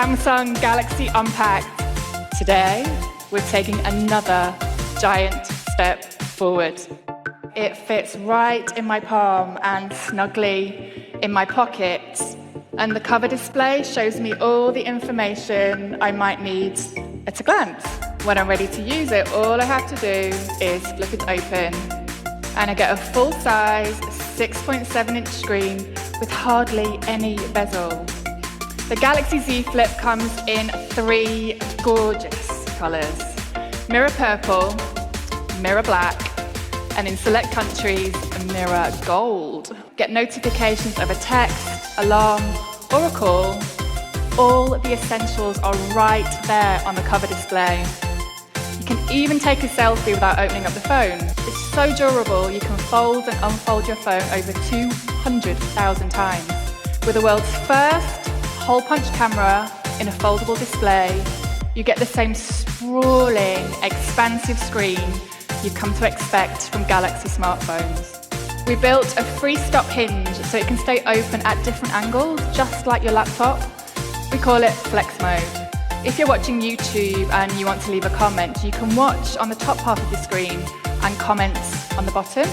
Samsung Galaxy Unpacked. Today, we're taking another giant step forward. It fits right in my palm and snugly in my pocket. And the cover display shows me all the information I might need at a glance. When I'm ready to use it, all I have to do is flip it open and I get a full-size 6.7-inch screen with hardly any bezel. The Galaxy Z Flip comes in 3 gorgeous colours: mirror purple, mirror black, and in select countries, mirror gold. Get notifications of a text, alarm, or a call. All the essentials are right there on the cover display. You can even take a selfie without opening up the phone. It's so durable, you can fold and unfold your phone over 200,000 times. With the world's first hole-punch camera in a foldable display, you get the same sprawling, expansive screen you've come to expect from Galaxy smartphones. We built a freestop hinge so it can stay open at different angles, just like your laptop. We call it Flex Mode. If you're watching YouTube and you want to leave a comment, you can watch on the top half of the screen and comments on the bottom.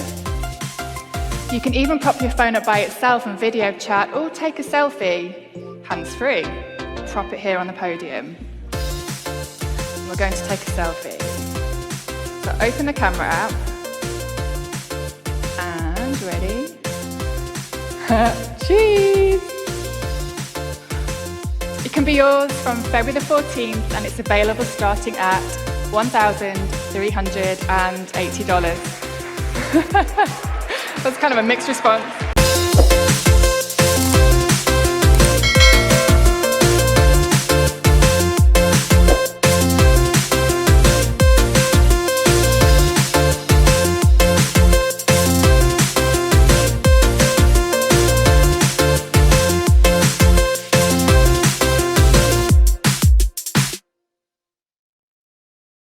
You can even prop your phone up by itself and video chat or take a selfie, hands-free. Prop it here on the podium. We're going to take a selfie. So open the camera app. And ready? Cheese! It can be yours from February the 14th and it's available starting at $1,380. That's kind of a mixed response.